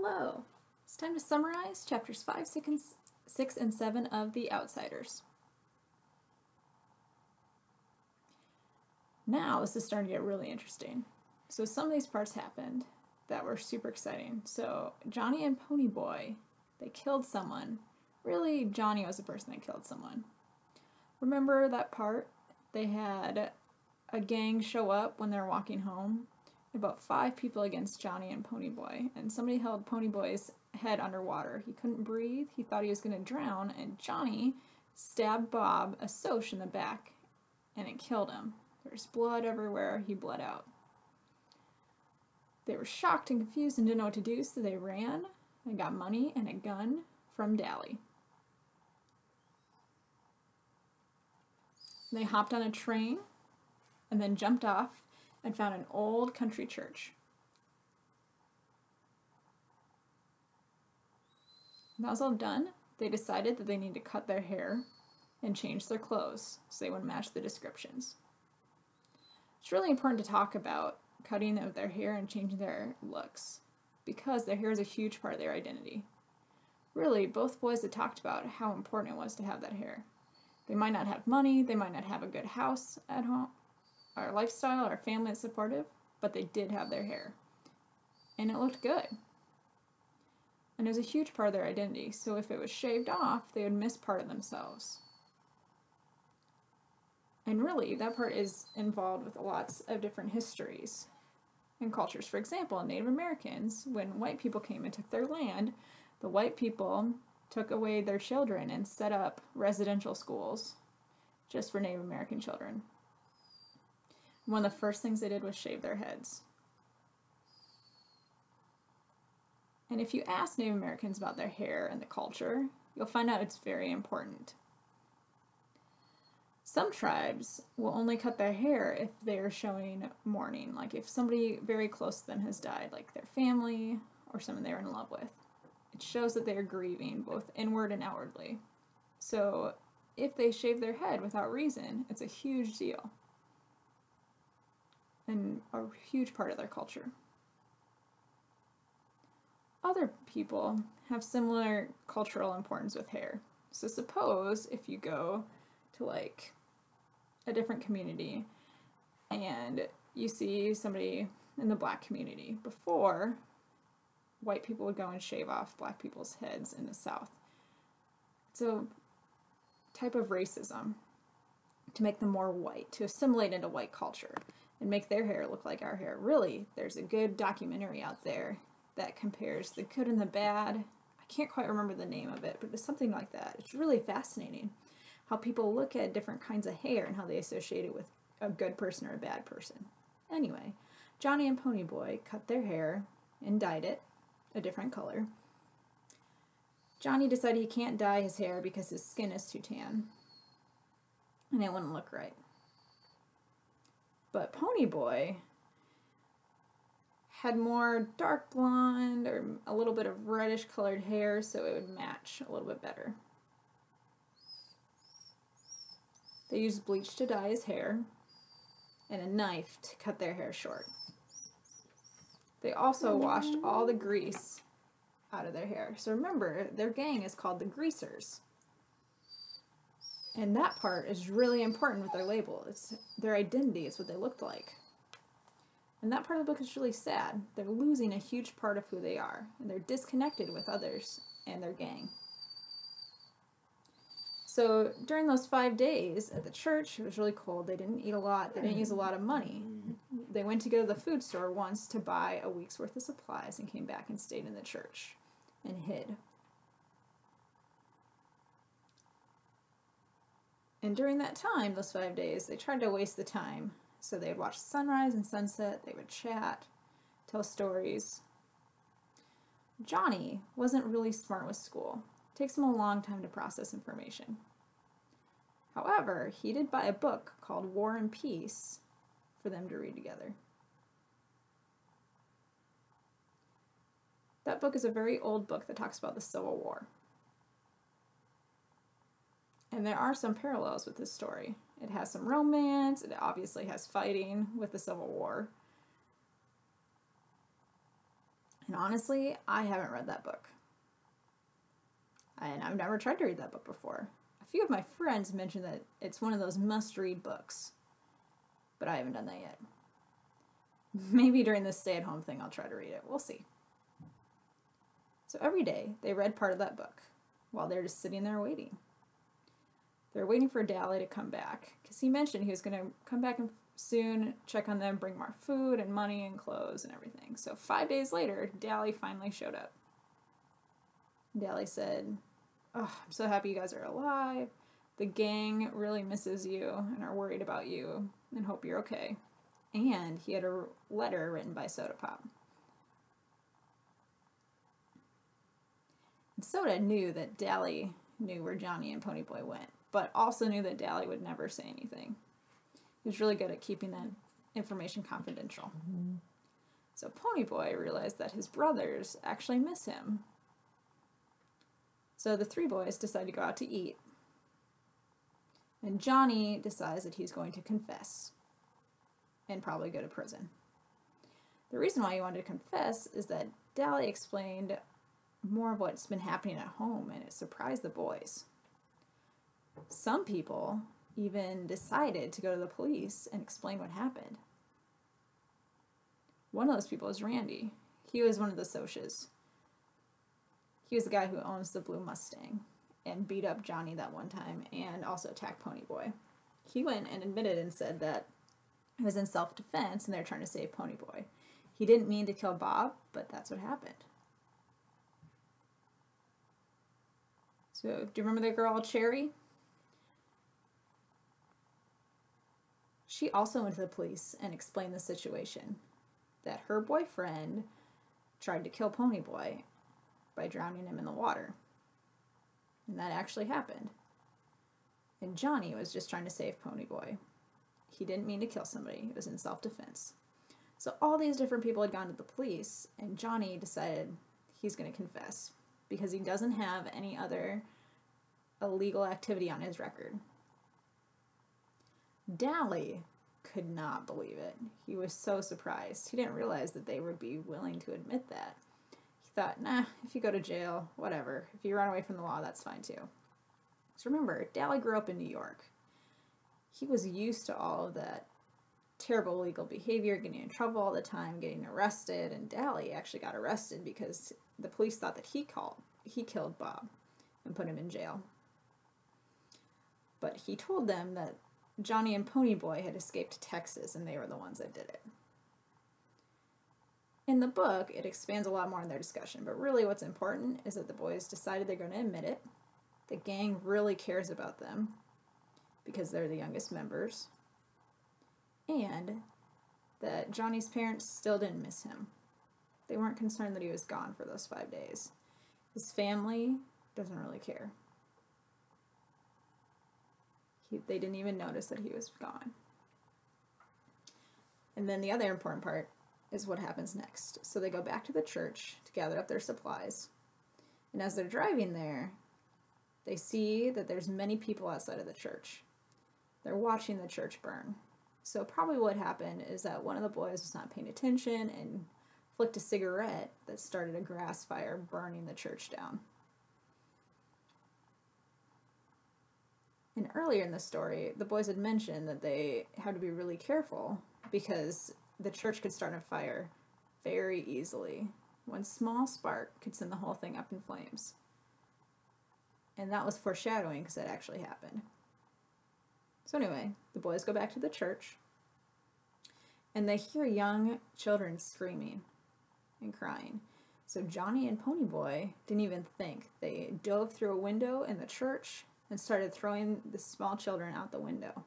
Hello! It's time to summarize chapters 5, 6, and 7 of The Outsiders. Now this is starting to get really interesting. So some of these parts happened that were super exciting. So Johnny and Ponyboy, they killed someone. Really, Johnny was the person that killed someone. Remember that part? They had a gang show up when they were walking home. About 5 people against Johnny and Ponyboy, and somebody held Ponyboy's head underwater. He couldn't breathe, he thought he was going to drown, and Johnny stabbed Bob a Soch in the back, and it killed him. There's blood everywhere, he bled out. They were shocked and confused and didn't know what to do, so they ran and got money and a gun from Dally. They hopped on a train and then jumped off and found an old country church. When that was all done, they decided that they need to cut their hair and change their clothes so they would match the descriptions. It's really important to talk about cutting of their hair and changing their looks because their hair is a huge part of their identity. Really, both boys had talked about how important it was to have that hair. They might not have money, they might not have a good house at home, our lifestyle, our family is supportive, but they did have their hair. And it looked good. And it was a huge part of their identity, so if it was shaved off, they would miss part of themselves. And really, that part is involved with lots of different histories and cultures. For example, Native Americans, when white people came into their land, the white people took away their children and set up residential schools just for Native American children. One of the first things they did was shave their heads. And if you ask Native Americans about their hair and the culture, you'll find out it's very important. Some tribes will only cut their hair if they're showing mourning, like if somebody very close to them has died, like their family or someone they're in love with. It shows that they are grieving both inward and outwardly. So if they shave their head without reason, it's a huge deal and a huge part of their culture. Other people have similar cultural importance with hair. So suppose if you go to like a different community and you see somebody in the black community. Before, white people would go and shave off black people's heads in the South. It's a type of racism to make them more white, to assimilate into white culture and make their hair look like our hair. Really, there's a good documentary out there that compares the good and the bad. I can't quite remember the name of it, but it's something like that. It's really fascinating how people look at different kinds of hair and how they associate it with a good person or a bad person. Anyway, Johnny and Ponyboy cut their hair and dyed it a different color. Johnny decided he can't dye his hair because his skin is too tan and it wouldn't look right. But Ponyboy had more dark blonde or a little bit of reddish colored hair, so it would match a little bit better. They used bleach to dye his hair and a knife to cut their hair short. They also washed all the grease out of their hair. So remember, their gang is called the Greasers. And that part is really important with their label. It's their identity, it's what they looked like. And that part of the book is really sad. They're losing a huge part of who they are, and they're disconnected with others and their gang. So during those 5 days at the church, it was really cold. They didn't eat a lot. They didn't use a lot of money. They went to go to the food store once to buy a week's worth of supplies and came back and stayed in the church and hid. And during that time, those 5 days, they tried to waste the time. So they would watch sunrise and sunset, they would chat, tell stories. Johnny wasn't really smart with school. It takes him a long time to process information. However, he did buy a book called War and Peace for them to read together. That book is a very old book that talks about the Civil War. And there are some parallels with this story. It has some romance, it obviously has fighting with the Civil War. And honestly, I haven't read that book. And I've never tried to read that book before. A few of my friends mentioned that it's one of those must-read books, but I haven't done that yet. Maybe during this stay-at-home thing I'll try to read it. We'll see. So every day, they read part of that book while they're just sitting there waiting. They're waiting for Dally to come back, because he mentioned he was going to come back soon, check on them, bring more food and money and clothes and everything. So 5 days later, Dally finally showed up. Dally said, "Oh, I'm so happy you guys are alive. The gang really misses you and are worried about you and hope you're okay." And he had a letter written by Soda Pop. And Soda knew that Dally knew where Johnny and Ponyboy went, but also knew that Dally would never say anything. He was really good at keeping that information confidential. Mm-hmm. So Ponyboy realized that his brothers actually miss him. So the three boys decide to go out to eat. And Johnny decides that he's going to confess and probably go to prison. The reason why he wanted to confess is that Dally explained more of what's been happening at home, and it surprised the boys. Some people even decided to go to the police and explain what happened. One of those people is Randy. He was one of the Socs. He was the guy who owns the blue Mustang and beat up Johnny that one time and also attacked Ponyboy. He went and admitted and said that it was in self-defense and they were trying to save Ponyboy. He didn't mean to kill Bob, but that's what happened. So, do you remember the girl Cherry? She also went to the police and explained the situation, that her boyfriend tried to kill Ponyboy by drowning him in the water. And that actually happened. And Johnny was just trying to save Ponyboy. He didn't mean to kill somebody. It was in self-defense. So all these different people had gone to the police, and Johnny decided he's going to confess because he doesn't have any other illegal activity on his record. Dally could not believe it. He was so surprised. He didn't realize that they would be willing to admit that. He thought, nah, if you go to jail, whatever. If you run away from the law, that's fine too. So remember, Dally grew up in New York. He was used to all of that terrible legal behavior, getting in trouble all the time, getting arrested, and Dally actually got arrested because the police thought that he killed Bob and put him in jail. But he told them that Johnny and Ponyboy had escaped to Texas and they were the ones that did it. In the book, it expands a lot more on their discussion, but really what's important is that the boys decided they're going to admit it. The gang really cares about them because they're the youngest members, and that Johnny's parents still didn't miss him. They weren't concerned that he was gone for those 5 days. His family doesn't really care. They didn't even notice that he was gone. And then the other important part is what happens next. So they go back to the church to gather up their supplies. And as they're driving there, they see that there's many people outside of the church. They're watching the church burn. So probably what happened is that one of the boys was not paying attention and flicked a cigarette that started a grass fire burning the church down. And earlier in the story, the boys had mentioned that they had to be really careful because the church could start a fire very easily. One small spark could send the whole thing up in flames. And that was foreshadowing because that actually happened. So anyway, the boys go back to the church and they hear young children screaming and crying. So Johnny and Ponyboy didn't even think. They dove through a window in the church and started throwing the small children out the window.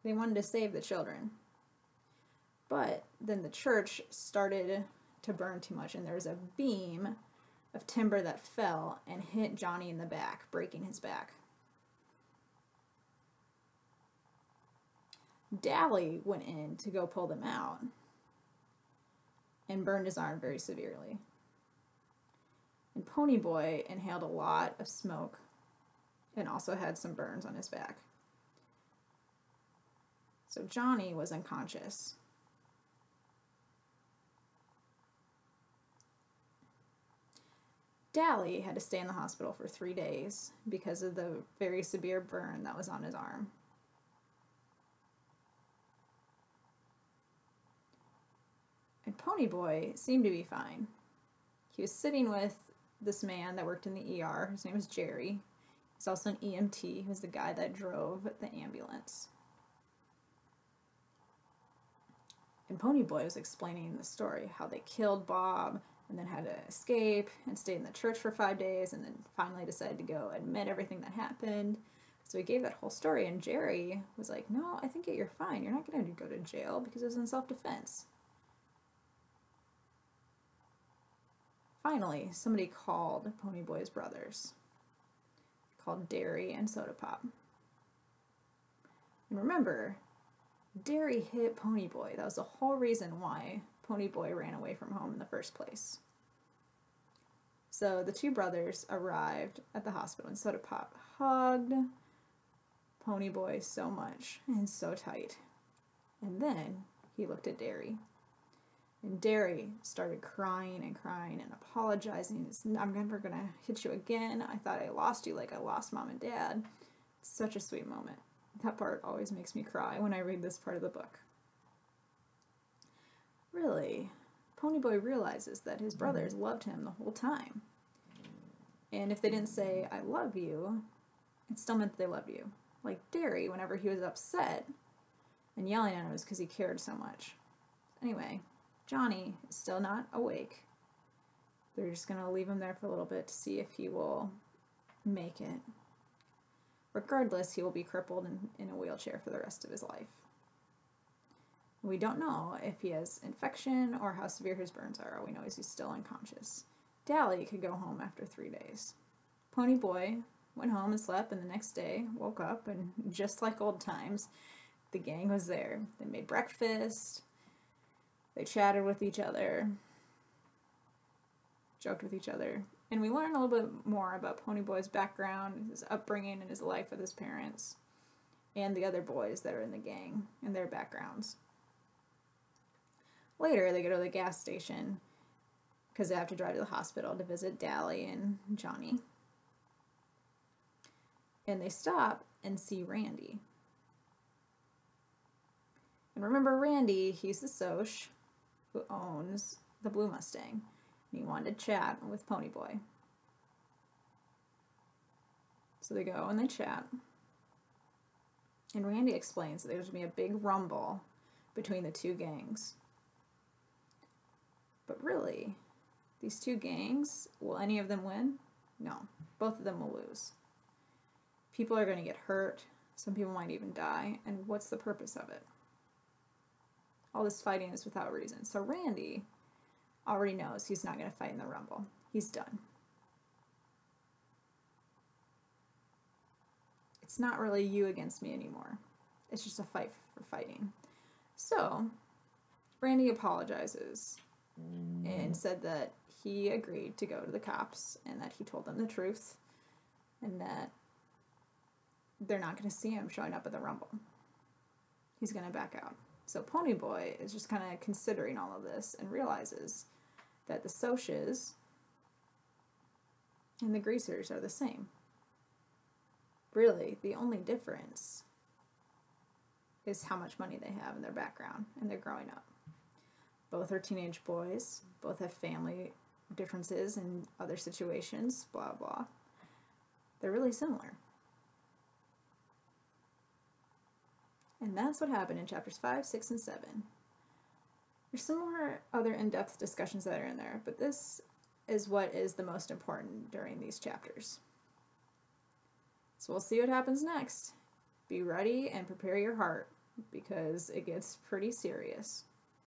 They wanted to save the children. But then the church started to burn too much, and there was a beam of timber that fell and hit Johnny in the back, breaking his back. Dally went in to go pull them out and burned his arm very severely. And Ponyboy inhaled a lot of smoke and also had some burns on his back. So Johnny was unconscious. Dally had to stay in the hospital for 3 days because of the very severe burn that was on his arm. And Ponyboy seemed to be fine. He was sitting with this man that worked in the ER. His name was Jerry. He's also an EMT. He was the guy that drove the ambulance. And Ponyboy was explaining the story, how they killed Bob and then had to escape and stayed in the church for 5 days and then finally decided to go admit everything that happened. So he gave that whole story, and Jerry was like, no, I think you're fine. You're not going to go to jail because it was in self-defense. Finally, somebody called Ponyboy's brothers. They called Derry and Soda Pop. And remember, Derry hit Ponyboy. That was the whole reason why Ponyboy ran away from home in the first place. So the two brothers arrived at the hospital, and Soda Pop hugged Ponyboy so much and so tight. And then he looked at Derry. And Derry started crying and apologizing. I'm never going to hit you again. I thought I lost you like I lost Mom and Dad. It's such a sweet moment. That part always makes me cry when I read this part of the book. Really, Ponyboy realizes that his brothers loved him the whole time. And if they didn't say, I love you, it still meant they loved you. Like Derry, whenever he was upset and yelling at him, was because he cared so much. Anyway, Johnny is still not awake. They're just going to leave him there for a little bit to see if he will make it. Regardless, he will be crippled in a wheelchair for the rest of his life. We don't know if he has infection or how severe his burns are. All we know is he's still unconscious. Dally could go home after 3 days. Ponyboy went home and slept, and the next day woke up, and just like old times, the gang was there. They made breakfast. They chatted with each other, joked with each other, and we learn a little bit more about Ponyboy's background, his upbringing, and his life with his parents, and the other boys that are in the gang and their backgrounds. Later, they go to the gas station because they have to drive to the hospital to visit Dally and Johnny. And they stop and see Randy. And remember Randy, he's the Soch who owns the Blue Mustang. And he wanted to chat with Ponyboy. So they go and they chat. And Randy explains that there's going to be a big rumble between the two gangs. But really, these two gangs, will any of them win? No. Both of them will lose. People are going to get hurt. Some people might even die. And what's the purpose of it? All this fighting is without reason. So Randy already knows he's not going to fight in the rumble. He's done. It's not really you against me anymore. It's just a fight for fighting. So Randy apologizes and said that he agreed to go to the cops and that he told them the truth and that they're not going to see him showing up at the rumble. He's going to back out. So Ponyboy is just kind of considering all of this and realizes that the Soches and the Greasers are the same. Really, the only difference is how much money they have in their background and they're growing up. Both are teenage boys, both have family differences and other situations, blah, blah. They're really similar. And that's what happened in chapters 5, 6, and 7. There's some more other in-depth discussions that are in there, but this is what is the most important during these chapters. So we'll see what happens next. Be ready and prepare your heart, because it gets pretty serious.